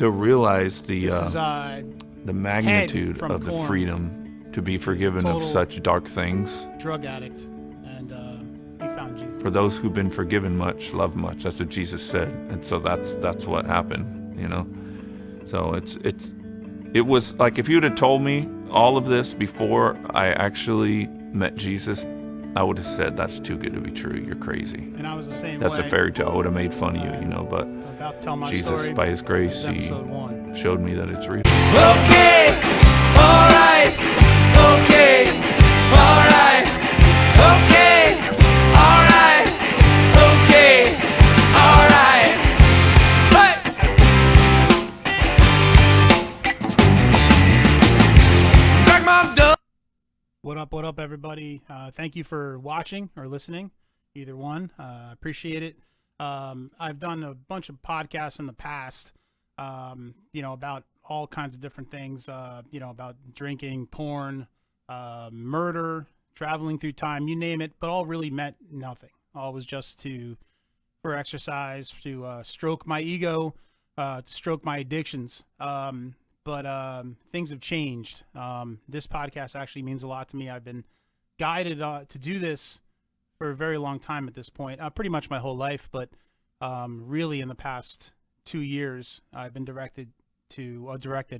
to realize the magnitude of the Korn. freedom to be forgiven of such dark things. Drug addict, and he found Jesus. For those who've been forgiven much, love much. That's what Jesus said, and so that's what happened, you know. So it was like, if you'd have told me all of this before I actually met Jesus, I would have said, that's too good to be true. You're crazy. And I was the same That's way. a fairy tale. I would have made fun of you, you know, but About to tell my Jesus, story. by his grace, he Episode 1. showed me that it's real. Okay, alright, okay, alright, okay, alright, okay, alright. Hey! Drag my dog. What up, everybody? Thank you for watching or listening, either one. Appreciate it. I've done a bunch of podcasts in the past, about all kinds of different things, about drinking, porn, murder, traveling through time, you name it, but all really meant nothing. All was just for exercise, to stroke my ego, to stroke my addictions. But things have changed. This podcast actually means a lot to me. I've been guided to do this for a very long time at this point, pretty much my whole life, but really in the past 2 years, I've been directed,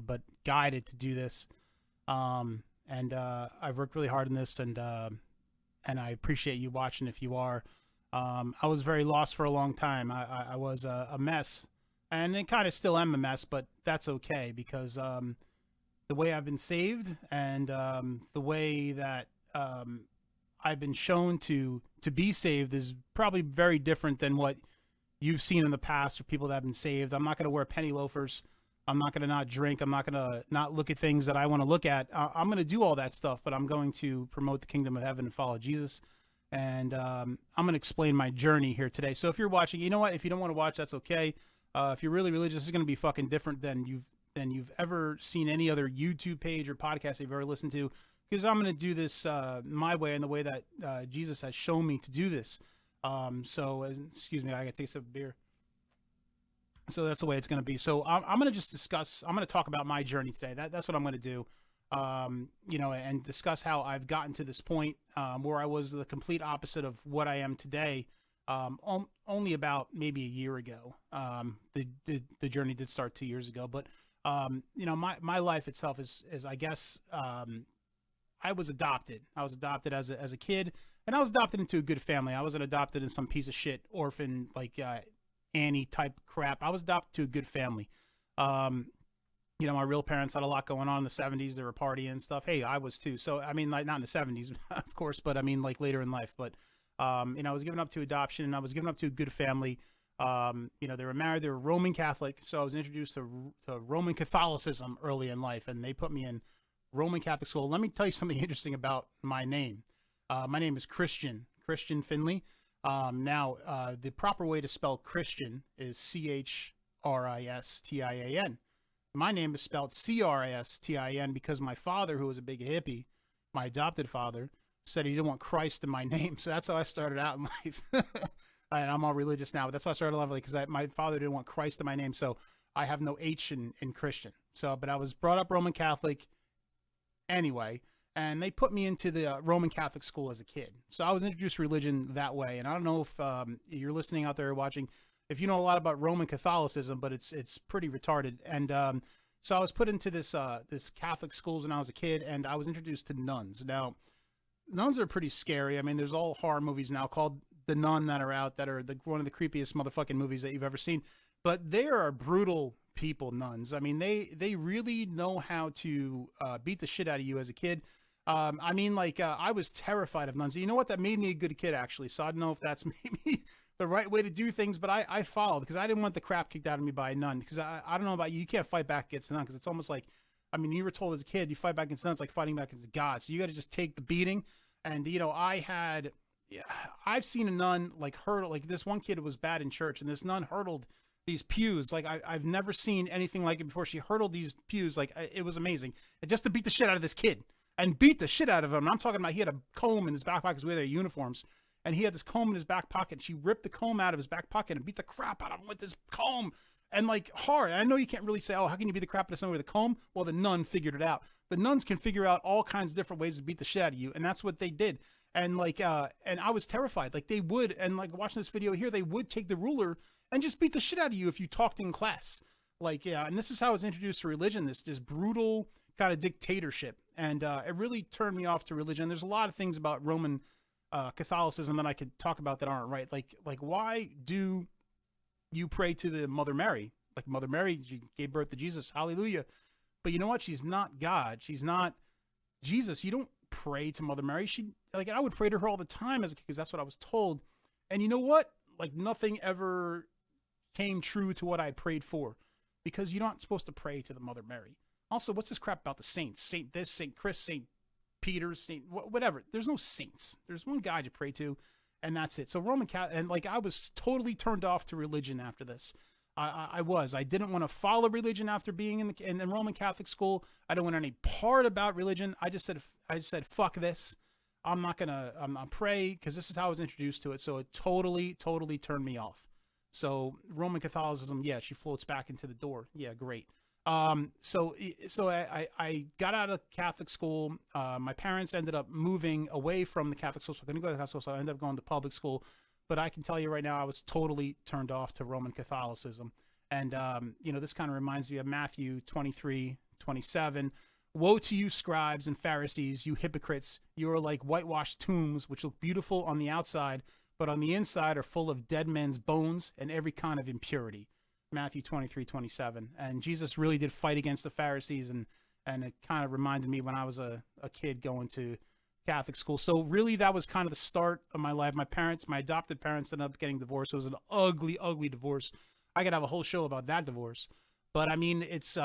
but guided to do this. And I've worked really hard on this, and I appreciate you watching if you are. I was very lost for a long time. I was a mess. And it kind of still am a mess, but that's okay, because the way I've been saved and the way that I've been shown to be saved is probably very different than what you've seen in the past or people that have been saved. I'm not going to wear penny loafers. I'm not going to not drink. I'm not going to not look at things that I want to look at. I'm going to do all that stuff, but I'm going to promote the kingdom of heaven and follow Jesus. And I'm going to explain my journey here today. So if you're watching, you know what? If you don't want to watch, that's okay. If you're really religious, this is going to be fucking different than you've ever seen any other YouTube page or podcast you've ever listened to, because I'm going to do this my way and the way that Jesus has shown me to do this. Excuse me, I got to take a sip of beer. So that's the way it's going to be. So I'm going to just discuss. I'm going to talk about my journey today. That's what I'm going to do. And discuss how I've gotten to this point where I was the complete opposite of what I am today. Only about maybe a year ago. The journey did start 2 years ago, but my life itself is I guess I was adopted. I was adopted as a kid, and I was adopted into a good family. I wasn't adopted in some piece of shit orphan like Annie type crap. I was adopted to a good family. My real parents had a lot going on in the 70s. They were partying and stuff. Hey, I was too. So I mean, like, not in the 70s, of course, but I mean like later in life. But I was given up to adoption, and I was given up to a good family. They were married. They were Roman Catholic, so I was introduced to Roman Catholicism early in life, and they put me in Roman Catholic school. Let me tell you something interesting about my name. My name is Christian Finley. The proper way to spell Christian is Christian. My name is spelled Christin because my father, who was a big hippie, my adopted father, said he didn't want Christ in my name. So that's how I started out in life. And I'm all religious now, but that's how I started life, because my father didn't want Christ in my name. So I have no H in Christian. So, but I was brought up Roman Catholic anyway, and they put me into the Roman Catholic school as a kid. So I was introduced to religion that way. And I don't know if you're listening out there watching, if you know a lot about Roman Catholicism, but it's pretty retarded. And so I was put into this Catholic schools when I was a kid, and I was introduced to nuns. Now, nuns are pretty scary. I mean, there's all horror movies now called The Nun that are out that are one of the creepiest motherfucking movies that you've ever seen. But they are brutal people, nuns. I mean, they really know how to beat the shit out of you as a kid. I was terrified of nuns. You know what? That made me a good kid, actually. So I don't know if that's maybe the right way to do things, but I followed because I didn't want the crap kicked out of me by a nun. Because I don't know about you. You can't fight back against a nun, because it's almost like, I mean, you were told as a kid, you fight back against nuns like fighting back against God. So you got to just take the beating. And, I've seen a nun like hurdle, like this one kid was bad in church, and this nun hurdled these pews. Like I've never seen anything like it before. She hurdled these pews. Like it was amazing. And just to beat the shit out of this kid and beat the shit out of him. I'm talking about, he had a comb in his back pocket because we had their uniforms. And he had this comb in his back pocket. She ripped the comb out of his back pocket and beat the crap out of him with this comb. and like hard. I know you can't really say, oh, how can you beat the crap out of somebody with a comb? Well, the nun figured it out. The nuns can figure out all kinds of different ways to beat the shit out of you, and that's what they did. And like, and I was terrified. Like they would, and like watching this video here, they would take the ruler and just beat the shit out of you if you talked in class. Like, yeah, and this is how I was introduced to religion. This brutal kind of dictatorship, and it really turned me off to religion. There's a lot of things about Roman Catholicism that I could talk about that aren't right. Like why do you pray to the Mother Mary? Like Mother Mary, she gave birth to Jesus, hallelujah. But you know what? She's not God. She's not Jesus. You don't pray to Mother Mary. I would pray to her all the time as a kid because that's what I was told. And you know what? Like nothing ever came true to what I prayed for, because you're not supposed to pray to the Mother Mary. Also, what's this crap about the saints? Saint this, Saint Chris, Saint Peter, Saint whatever. There's no saints. There's one guy to pray to, and that's it. So Roman Catholic, and like I was totally turned off to religion after this. I didn't want to follow religion after being in the Roman Catholic school. I don't want any part about religion. I said, fuck this. I'm not pray, because this is how I was introduced to it. So it totally turned me off. So Roman Catholicism, yeah, she floats back into the door. Yeah, great. So I got out of Catholic school. My parents ended up moving away from the Catholic school, so I couldn't go to Catholic school, so I ended up going to public school. But I can tell you right now, I was totally turned off to Roman Catholicism. And, this kind of reminds me of Matthew 23:27. Woe to you, scribes and Pharisees, you hypocrites! You are like whitewashed tombs, which look beautiful on the outside, but on the inside are full of dead men's bones and every kind of impurity. Matthew 23:27. And Jesus really did fight against the Pharisees, and it kind of reminded me when I was a kid going to Catholic school. So really that was kind of the start of my life. My adopted parents ended up getting divorced. It was an ugly, ugly divorce. I could have a whole show about that divorce. But I mean, it's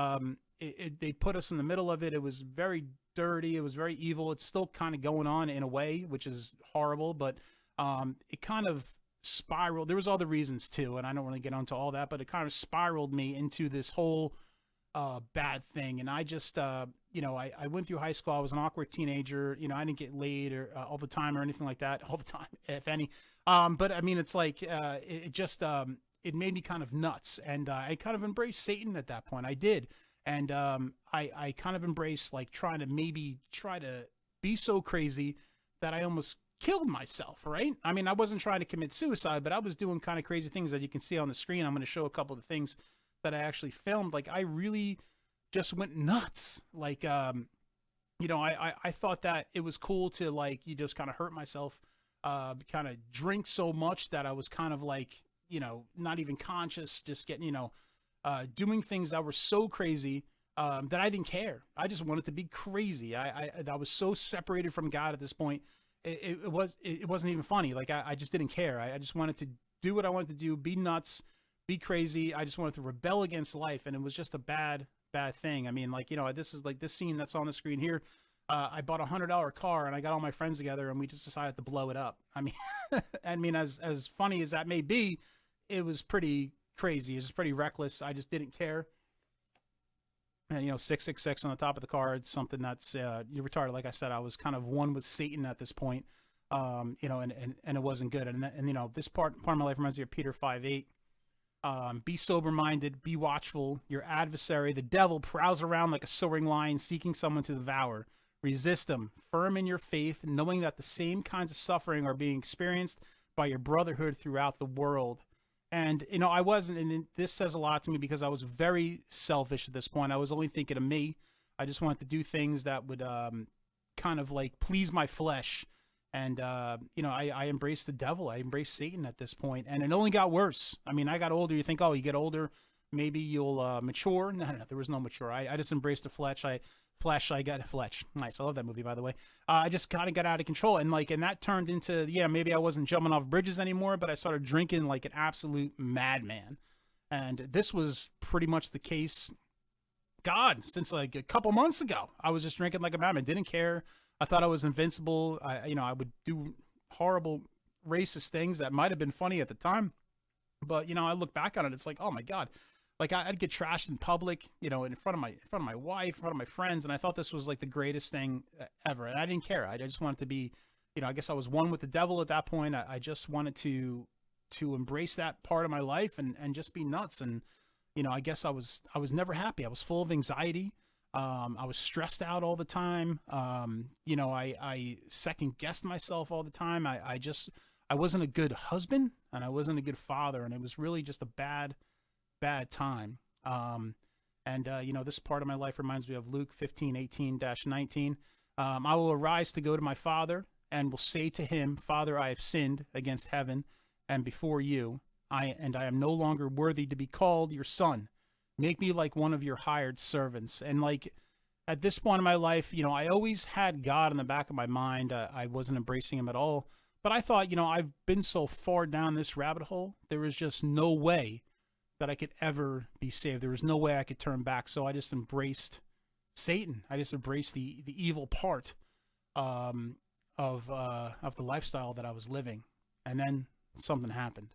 they put us in the middle of it. It was very dirty. It was very evil. It's still kind of going on in a way, which is horrible, but it kind of spiraled. There was other reasons too, and I don't really get into all that, but it kind of spiraled me into this whole bad thing. And I just I went through high school. I was an awkward teenager. I didn't get laid or all the time or anything like that. All the time, if any. But I mean, it's like it made me kind of nuts, and I kind of embraced Satan at that point. I did, and I kind of embraced like try to be so crazy that I almost killed myself. Right? I mean, I wasn't trying to commit suicide, but I was doing kind of crazy things that you can see on the screen. I'm going to show a couple of the things that I actually filmed. Like I really just went nuts. Like, I thought that it was cool to like, you just kind of hurt myself, kind of drink so much that I was kind of like, not even conscious, just getting, doing things that were so crazy, that I didn't care. I just wanted to be crazy. I was so separated from God at this point. It wasn't even funny. Like I just didn't care. I just wanted to do what I wanted to do, be nuts, be crazy. I just wanted to rebel against life, and it was just a bad thing. I mean, like, this is like this scene that's on the screen here. I bought $100 car, and I got all my friends together, and we just decided to blow it up. I mean, as funny as that may be, it was pretty crazy. It was pretty reckless. I just didn't care. And 666 on the top of the car. It's something that's you're retarded. Like I said, I was kind of one with Satan at this point. And it wasn't good. And this part of my life reminds me of Peter 5:8. Be sober-minded, be watchful. Your adversary, the devil, prowls around like a soaring lion seeking someone to devour. Resist him, firm in your faith, knowing that the same kinds of suffering are being experienced by your brotherhood throughout the world. And, I wasn't, and this says a lot to me because I was very selfish at this point. I was only thinking of me. I just wanted to do things that would kind of like please my flesh. And, I embraced the devil. I embraced Satan at this point, and it only got worse. I mean, I got older. You think, oh, you get older, maybe you'll mature. No, there was no mature. I just embraced the flesh. I got Fletch. Nice. I love that movie, by the way. I just kind of got out of control. And that turned into, maybe I wasn't jumping off bridges anymore, but I started drinking like an absolute madman. And this was pretty much the case, God, since like a couple months ago. I was just drinking like a madman. Didn't care. I thought I was invincible. I would do horrible racist things that might have been funny at the time. But, I look back on it, it's like, oh my God. Like I'd get trashed in public, in front of my wife, in front of my friends, and I thought this was like the greatest thing ever. And I didn't care. I just wanted to be, I guess I was one with the devil at that point. I just wanted to embrace that part of my life and just be nuts. And I guess I was never happy. I was full of anxiety. I was stressed out all the time. I second guessed myself all the time. I wasn't a good husband, and I wasn't a good father, and it was really just a bad time. This part of my life reminds me of Luke 15:18-19. I will arise to go to my father and will say to him, Father, I have sinned against heaven and before you. I am no longer worthy to be called your son. Make me like one of your hired servants. And like at this point in my life, I always had God in the back of my mind. I wasn't embracing him at all. But I thought, I've been so far down this rabbit hole, there was just no way that I could ever be saved. There was no way I could turn back. So I just embraced Satan. I just embraced the evil part of the lifestyle that I was living. And then something happened.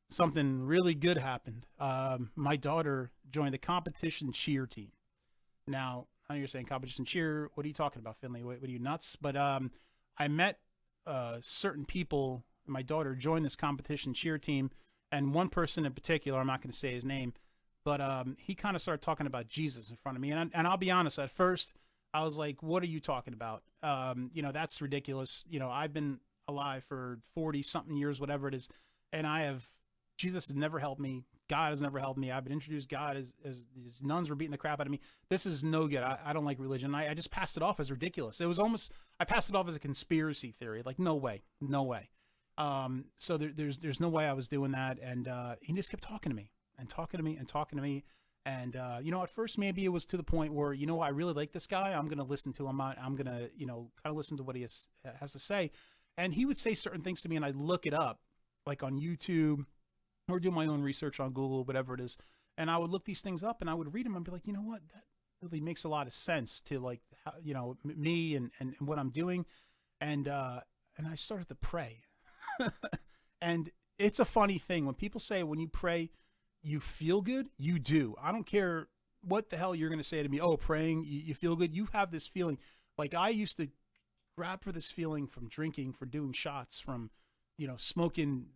Something really good happened. My daughter joined the competition cheer team. Now, I know you're saying competition cheer. What are you talking about, Finley? What are you, nuts? But I met certain people. My daughter joined this competition cheer team, and one person in particular, I'm not going to say his name, but he kind of started talking about Jesus in front of me. And I'll be honest, at first, I was like, what are you talking about? That's ridiculous. I've been alive for 40-something years, whatever it is, and Jesus has never helped me. God has never helped me. I've been introduced God as nuns were beating the crap out of me. This is no good. I don't like religion. I just passed it off as ridiculous. It was almost, I passed it off as a conspiracy theory. Like, no way. So there's no way I was doing that. And he just kept talking to me and talking to me and talking to me. And, at first maybe it was to the point where, I really like this guy. I'm going to listen to him. I'm going to, kind of listen to what he has to say. And he would say certain things to me, and I'd look it up, like on YouTube, or do my own research on Google, whatever it is. And I would look these things up and I would read them and be like, you know what, that really makes a lot of sense to like, how, me and what I'm doing. And I started to pray. And it's a funny thing when people say, when you pray, you feel good. You do. I don't care what the hell you're going to say to me. Oh, praying, you feel good. You have this feeling. Like I used to grab for this feeling from drinking, for doing shots, from, smoking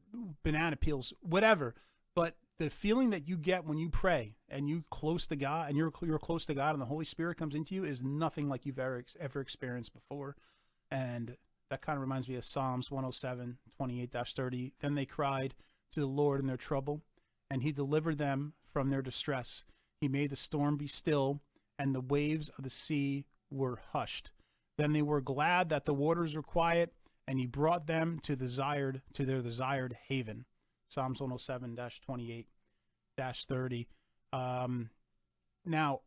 banana peels, whatever. But the feeling that you get when you pray and you close to God, and you're close to God, and the Holy Spirit comes into you, is nothing like you've ever experienced before. And that kind of reminds me of Psalms 107, 28-30. Then they cried to the Lord in their trouble, and he delivered them from their distress. He made the storm be still, and the waves of the sea were hushed. Then they were glad that the waters were quiet, and he brought them to their desired haven. Psalms 107-28-30. Now,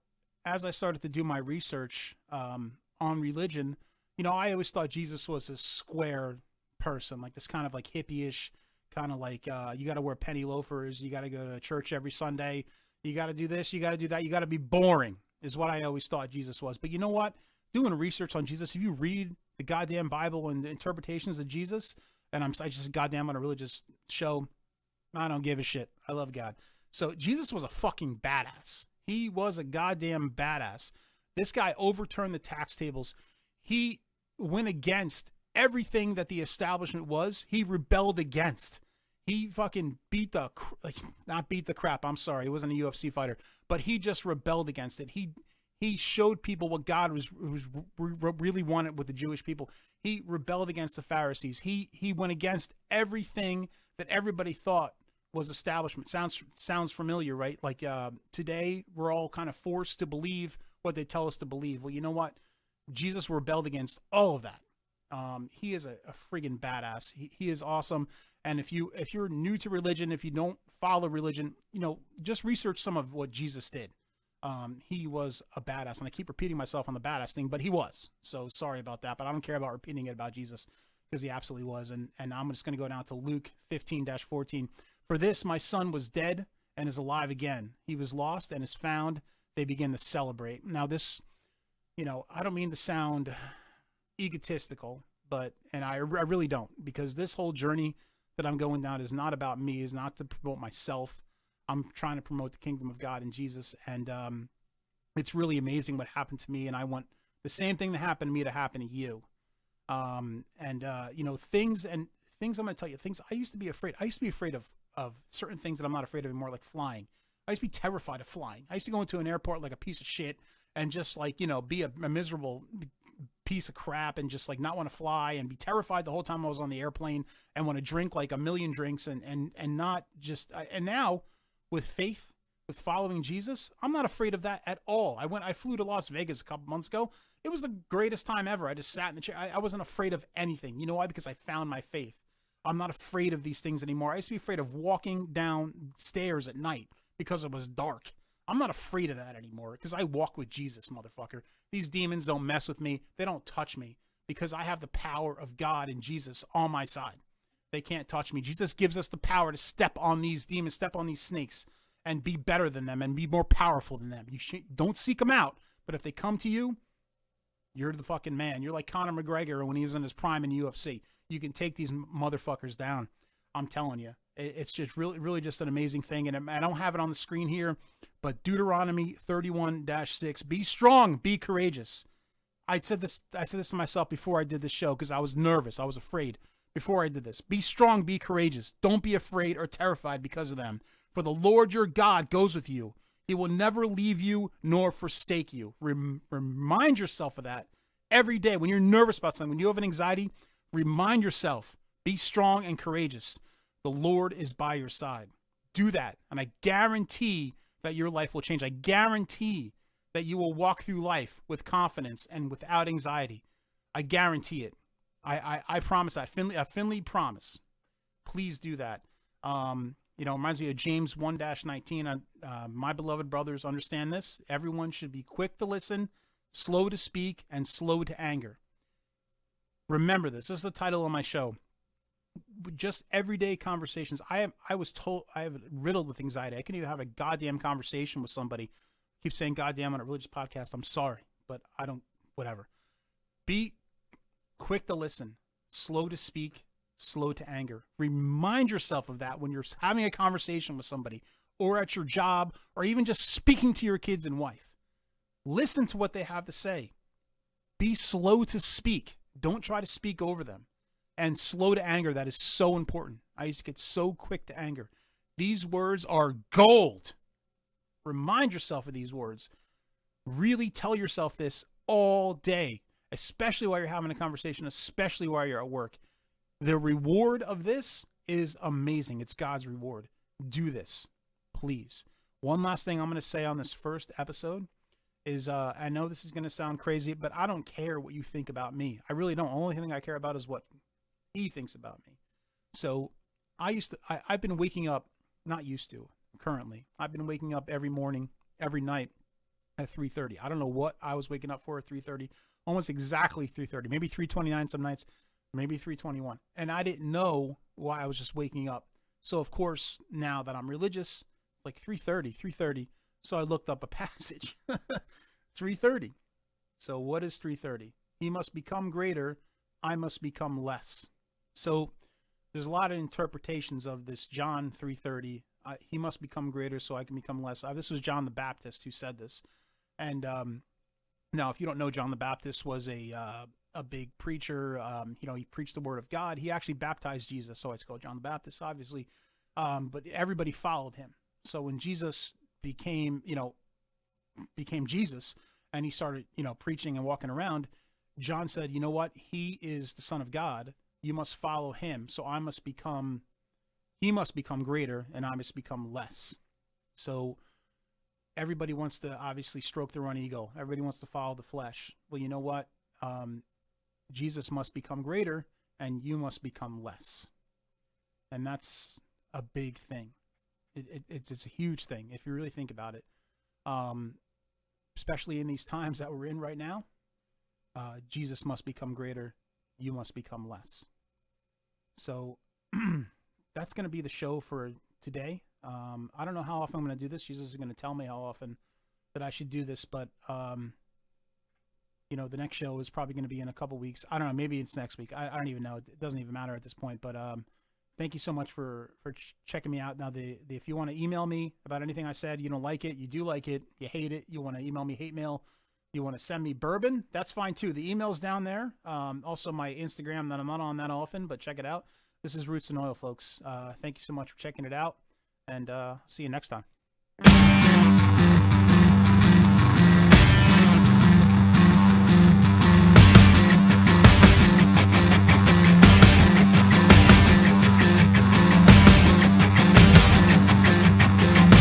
as I started to do my research on religion, I always thought Jesus was a square person, like this kind of like hippie-ish, kind of like you got to wear penny loafers, you got to go to church every Sunday, you got to do this, you got to do that, you got to be boring, is what I always thought Jesus was. But you know what? Doing research on Jesus, if you read the goddamn Bible and the interpretations of Jesus, and I just goddamn on a religious show, I don't give a shit. I love God. So Jesus was a fucking badass. He was a goddamn badass. This guy overturned the tax tables. He went against everything that the establishment was. He rebelled against. He fucking not beat the crap. I'm sorry. He wasn't a UFC fighter, but he just rebelled against it. He showed people what God was really wanted with the Jewish people. He rebelled against the Pharisees. He went against everything that everybody thought was establishment. Sounds familiar, right? Like today we're all kind of forced to believe what they tell us to believe. Well, you know what? Jesus rebelled against all of that. He is a friggin' badass. He is awesome. And if you're new to religion, if you don't follow religion, just research some of what Jesus did. He was a badass, and I keep repeating myself on the badass thing, but he was. So sorry about that, but I don't care about repeating it about Jesus, because he absolutely was. And I'm just going to go down to Luke 15-14. For this, my son was dead and is alive again. He was lost and is found. They begin to celebrate. Now this, I don't mean to sound egotistical, and I really don't, because this whole journey that I'm going down is not about me, is not to promote myself. I'm trying to promote the kingdom of God and Jesus. And it's really amazing what happened to me. And I want the same thing that happened to me to happen to you. Things I'm going to tell you, things I used to be afraid. I used to be afraid of certain things that I'm not afraid of anymore, like flying. I used to be terrified of flying. I used to go into an airport like a piece of shit and just like, be a miserable piece of crap and just like not want to fly and be terrified the whole time I was on the airplane and want to drink like a million drinks and not just, and now with faith, with following Jesus, I'm not afraid of that at all. I flew to Las Vegas a couple months ago. It was the greatest time ever. I just sat in the chair. I wasn't afraid of anything. You know why? Because I found my faith. I'm not afraid of these things anymore. I used to be afraid of walking down stairs at night because it was dark. I'm not afraid of that anymore because I walk with Jesus, motherfucker. These demons don't mess with me. They don't touch me because I have the power of God and Jesus on my side. They can't touch me. Jesus gives us the power to step on these demons, step on these snakes, and be better than them and be more powerful than them. Don't seek them out, but if they come to you, you're the fucking man. You're like Conor McGregor when he was in his prime in UFC. You can take these motherfuckers down. I'm telling you. It's just really just an amazing thing. And I don't have it on the screen here, but Deuteronomy 31-6, be strong, be courageous. I said this to myself before I did this show because I was nervous. I was afraid before I did this. Be strong, be courageous. Don't be afraid or terrified because of them. For the Lord your God goes with you. He will never leave you nor forsake you. Remind yourself of that every day. When you're nervous about something, when you have an anxiety, remind yourself, be strong and courageous. The Lord is by your side. Do that, and I guarantee that your life will change. I guarantee that you will walk through life with confidence and without anxiety. I guarantee it. I promise that. A Finley promise. Please do that. Reminds me of James 1-19. My beloved brothers, understand this. Everyone should be quick to listen, slow to speak, and slow to anger. Remember this. This is the title of my show. Just everyday conversations. I was told I have riddled with anxiety. I couldn't even have a goddamn conversation with somebody. I keep saying goddamn on a religious podcast. I'm sorry, but I don't, whatever. Be quick to listen, slow to speak, slow to anger. Remind yourself of that when you're having a conversation with somebody or at your job or even just speaking to your kids and wife. Listen to what they have to say. Be slow to speak. Don't try to speak over them. And slow to anger, that is so important. I used to get so quick to anger. These words are gold. Remind yourself of these words. Really tell yourself this all day, especially while you're having a conversation, especially while you're at work. The reward of this is amazing. It's God's reward. Do this, please. One last thing I'm going to say on this first episode is I know this is going to sound crazy, but I don't care what you think about me. I really don't. The only thing I care about is what he thinks about me. So I've been waking up, not used to, currently. I've been waking up every morning, every night at 3:30. I don't know what I was waking up for at 3:30, almost exactly 3:30, maybe 3:29 some nights, maybe 3:21. And I didn't know why I was just waking up. So of course, now that I'm religious, like 3:30. So I looked up a passage, 3:30. So what is 3:30? He must become greater, I must become less. So there's a lot of interpretations of this John 3:30. He must become greater so I can become less. This was John the Baptist who said this. And now, if you don't know, John the Baptist was a big preacher. He preached the word of God. He actually baptized Jesus, so it's called John the Baptist, obviously. But everybody followed him. So when Jesus became Jesus, and he started, preaching and walking around, John said, you know what? He is the Son of God. You must follow him. So he must become greater and I must become less. So everybody wants to obviously stroke their own ego. Everybody wants to follow the flesh. Well, you know what? Jesus must become greater and you must become less. And that's a big thing. It's a huge thing if you really think about it. Especially in these times that we're in right now. Jesus must become greater. You must become less. So that's going to be the show for today. I don't know how often I'm going to do this. Jesus is going to tell me how often that I should do this, but the next show is probably going to be in a couple weeks. I don't know. Maybe it's next week. I don't even know. It doesn't even matter at this point, but thank you so much for checking me out. Now, if you want to email me about anything I said, you don't like it, you do like it, you hate it, you want to email me hate mail, you want to send me bourbon, that's fine too. The email's down there. Also my Instagram that I'm not on that often, but check it out. This is Roots and Oil, folks. Thank you so much for checking it out, and see you next time. Bye.